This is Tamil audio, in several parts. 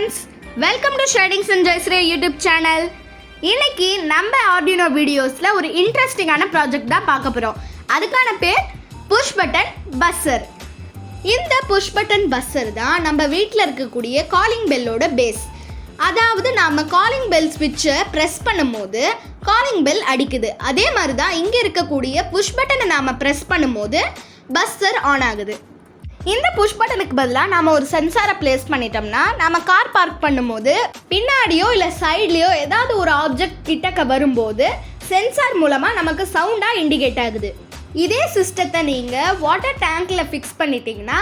friends, welcome to Shining Sun Jaisurya YouTube channel. இன்னைக்கு நம்ம Arduino videosல ஒரு இன்ட்ரஸ்டிங்கான ப்ராஜெக்ட் தான் பார்க்க போறோம். அதுக்கான பேர் புஷ் பட்டன் பஸ்ஸர். இந்த புஷ் பட்டன் பஸ்ஸர் தான் நம்ம வீட்டில் இருக்கக்கூடிய காலிங் பெல்லோட பேஸ். அதாவது நாம காலிங் பெல் ஸ்விட்சை ப்ரெஸ் பண்ணும்போது காலிங் பெல் அடிக்குது. அதே மாதிரி தான் இங்கே இருக்கக்கூடிய புஷ் பட்டனை நாம் ப்ரெஸ் பண்ணும்போது பஸ்ஸர் ஆன் ஆகுது. இந்த புஷ் பட்டனுக்கு பதிலாக நாம் ஒரு சென்சாரை பிளேஸ் பண்ணிட்டோம்னா நம்ம கார் பார்க் பண்ணும்போது பின்னாடியோ இல்லை சைட்லேயோ ஏதாவது ஒரு ஆப்ஜெக்ட் கிட்டக்க வரும்போது சென்சார் மூலமாக நமக்கு சவுண்டாக இண்டிகேட் ஆகுது. இதே சிஸ்டத்தை நீங்கள் வாட்டர் டேங்க்கில் ஃபிக்ஸ் பண்ணிட்டீங்கன்னா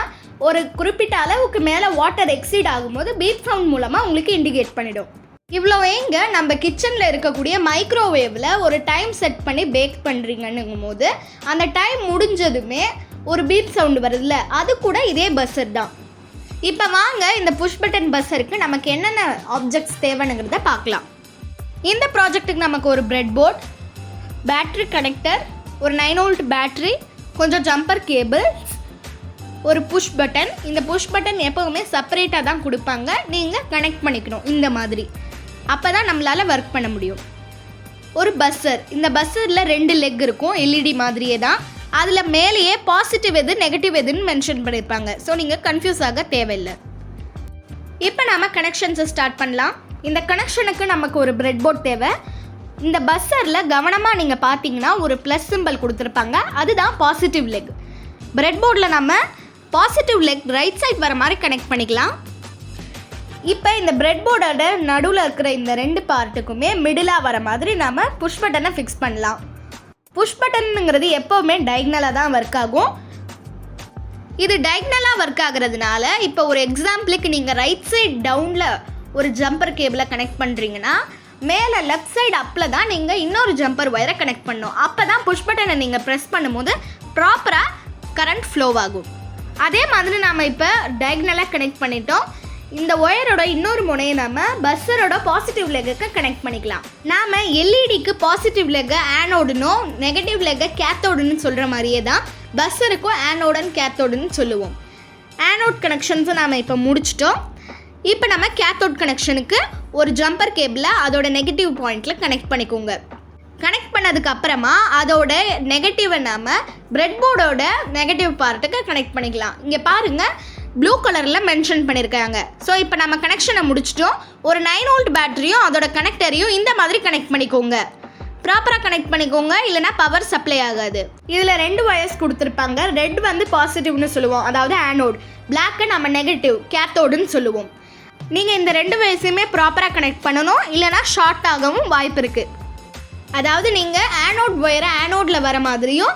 ஒரு குறிப்பிட்ட அளவுக்கு மேலே வாட்டர் எக்ஸீட் ஆகும்போது பீப் சவுண்ட் மூலமாக உங்களுக்கு இண்டிகேட் பண்ணிடும். இவ்வளோ எங்க நம்ம கிச்சனில் இருக்கக்கூடிய மைக்ரோவேவில் ஒரு டைம் செட் பண்ணி பேக் பண்ணுறீங்கன்னுங்கும் போது அந்த டைம் முடிஞ்சதுமே ஒரு பீப் சவுண்டு வருதுல்ல, அது கூட இதே பஸ்ஸர் தான். இப்போ வாங்க இந்த புஷ் பட்டன் பஸ்ஸருக்கு நமக்கு என்னென்ன ஆப்ஜெக்ட்ஸ் தேவைங்கிறத பார்க்கலாம். இந்த ப்ராஜெக்ட்டுக்கு நமக்கு ஒரு பிரெட்போர்ட், பேட்ரி கனெக்டர், ஒரு 9 வோல்ட் பேட்ரி, கொஞ்சம் ஜம்பர் கேபிள்ஸ், ஒரு புஷ் பட்டன். இந்த புஷ் பட்டன் எப்போவுமே செப்பரேட்டாக தான் கொடுப்பாங்க, நீங்கள் கனெக்ட் பண்ணிக்கணும் இந்த மாதிரி. அப்போ தான் நம்மளால் ஒர்க் பண்ண முடியும். ஒரு பஸ்ஸர். இந்த பஸ்ஸரில் 2 லெக் இருக்கும், எல்இடி மாதிரியே தான். அதில் மேலேயே பாசிட்டிவ் எது நெகட்டிவ் எதுன்னு மென்ஷன் பண்ணியிருப்பாங்க. ஸோ நீங்கள் கன்ஃபியூஸ் ஆக தேவையில்லை. இப்போ நம்ம கனெக்ஷன்ஸை ஸ்டார்ட் பண்ணலாம். இந்த கனெக்ஷனுக்கு நமக்கு ஒரு பிரெட்போர்ட் தேவை. இந்த பஸ்ஸரில் கவனமாக நீங்கள் பார்த்தீங்கன்னா ஒரு ப்ளஸ் சிம்பிள் கொடுத்துருப்பாங்க, அதுதான் பாசிட்டிவ் லெக். பிரெட்போர்டில் நம்ம பாசிட்டிவ் லெக் ரைட் சைட் வர மாதிரி கனெக்ட் பண்ணிக்கலாம். இப்போ இந்த பிரெட்போர்டோட நடுவில் இருக்கிற இந்த 2 பார்ட்டுக்குமே மிடிலாக வர மாதிரி நம்ம புஷ் பட்டனை ஃபிக்ஸ் பண்ணலாம். புஷ் பட்டனுங்கிறது எப்போவுமே டைக்னலாக தான் ஒர்க் ஆகும். இது டைக்னலாக ஒர்க் ஆகிறதுனால இப்போ ஒரு எக்ஸாம்பிளுக்கு நீங்கள் ரைட் சைட் டவுனில் ஒரு ஜம்பர் கேபிளை கனெக்ட் பண்ணுறீங்கன்னா மேலே லெஃப்ட் சைடு அப்பில் தான் நீங்கள் இன்னொரு ஜம்பர் ஒயரை கனெக்ட் பண்ணணும். அப்போ தான் புஷ் பட்டனை நீங்கள் ப்ரெஸ் பண்ணும்போது ப்ராப்பராக கரண்ட் ஃப்ளோ ஆகும். அதே மாதிரி நாம் இப்போ டைக்னலாக கனெக்ட் பண்ணிட்டோம். இந்த ஒயரோட இன்னொரு முனையை நம்ம பஸ்ஸரோட பாசிட்டிவ் லெக்குக்கு கனெக்ட் பண்ணிக்கலாம். நாம் எல்இடிக்கு பாசிட்டிவ் லெக்கை ஆனோடுனும் நெகட்டிவ் லெக்கை கேத்தோடுன்னு சொல்கிற மாதிரியே தான் பஸ்ஸருக்கும் ஆனோடன் கேத்தோடுன்னு சொல்லுவோம். ஆனோட் கனெக்ஷன்ஸும் நாம் இப்போ முடிச்சிட்டோம். இப்போ நம்ம கேத்தோட் கனெக்ஷனுக்கு ஒரு ஜம்பர் கேபிளை அதோட நெகட்டிவ் பாயிண்டில் கனெக்ட் பண்ணிக்கோங்க. கனெக்ட் பண்ணதுக்கு அப்புறமா அதோட நெகட்டிவை நாம் பிரெட்போர்டோட நெகட்டிவ் பார்ட்டுக்கு கனெக்ட் பண்ணிக்கலாம். இங்கே பாருங்கள், ப்ளூ கலரில் மென்ஷன் பண்ணியிருக்காங்க. ஸோ இப்போ நம்ம கனெக்ஷனை முடிச்சிட்டோம். ஒரு 9 வோல்ட் பேட்டரியும் அதோட கனெக்டரையும் இந்த மாதிரி கனெக்ட் பண்ணிக்கோங்க. ப்ராப்பராக கனெக்ட் பண்ணிக்கோங்க, இல்லைனா பவர் சப்ளை ஆகாது. இதில் 2 வயர்ஸ் கொடுத்துருப்பாங்க. ரெட் வந்து பாசிட்டிவ்னு சொல்லுவோம், அதாவது ஆனோட். பிளாக்கை நம்ம நெகட்டிவ் கேத்தோடுன்னு சொல்லுவோம். நீங்கள் இந்த 2 வயர்ஸையுமே ப்ராப்பராக கனெக்ட் பண்ணணும், இல்லைனா ஷார்ட் ஆகவும் வாய்ப்பு இருக்குது. அதாவது நீங்கள் ஆனோட் ஒயரை ஆனோடில் வர மாதிரியும்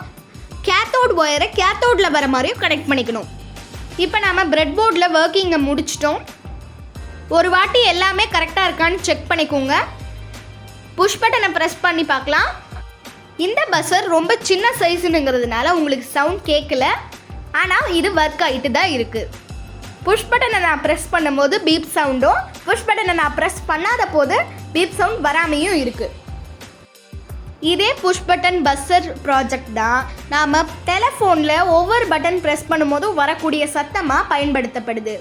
கேத்தோட் ஒயரை கேத்தோடில் வர மாதிரியும் கனெக்ட் பண்ணிக்கணும். இப்போ நம்ம பிரெட்போர்டில் ஒர்க்கிங்கை முடிச்சிட்டோம். ஒரு வாட்டி எல்லாமே கரெக்டாக இருக்கான்னு செக் பண்ணிக்கோங்க. புஷ் பட்டனை ப்ரெஸ் பண்ணி பார்க்கலாம். இந்த பஸ்ஸர் ரொம்ப சின்ன சைஸுங்கிறதுனால உங்களுக்கு சவுண்ட் கேட்கல, ஆனால் இது ஒர்க் ஆகிட்டு தான் இருக்குது. புஷ் பட்டனை நான் ப்ரெஸ் பண்ணும்போது பீப் சவுண்டும், புஷ் பட்டனை நான் ப்ரெஸ் பண்ணாத போது பீப் சவுண்ட் வராமையும் இருக்குது. இதே புஷ் பட்டன் பஸ்ஸர் ப்ராஜெக்ட் தான் நாம் டெலிஃபோனில் ஒவ்வொரு பட்டன் ப்ரெஸ் பண்ணும்போதும் வரக்கூடிய சத்தமாக பயன்படுத்தப்படுது.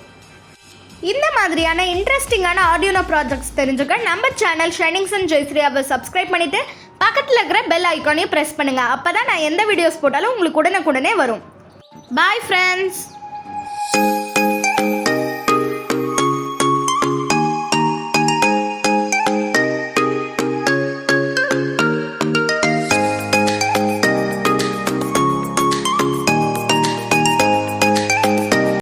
இந்த மாதிரியான இன்ட்ரெஸ்டிங்கான ஆடியோனோ ப்ராஜெக்ட்ஸ் தெரிஞ்சுக்க நம்ம சேனல் ஷைனிங் சன் ஜெயஸ்ரியாவை சப்ஸ்கிரைப் பண்ணிவிட்டு பக்கத்தில் இருக்கிற பெல் ஐக்கானையும் ப்ரெஸ் பண்ணுங்கள். அப்போ தான் நான் எந்த வீடியோஸ் போட்டாலும் உங்களுக்கு உடனுக்குடனே வரும். Bye friends.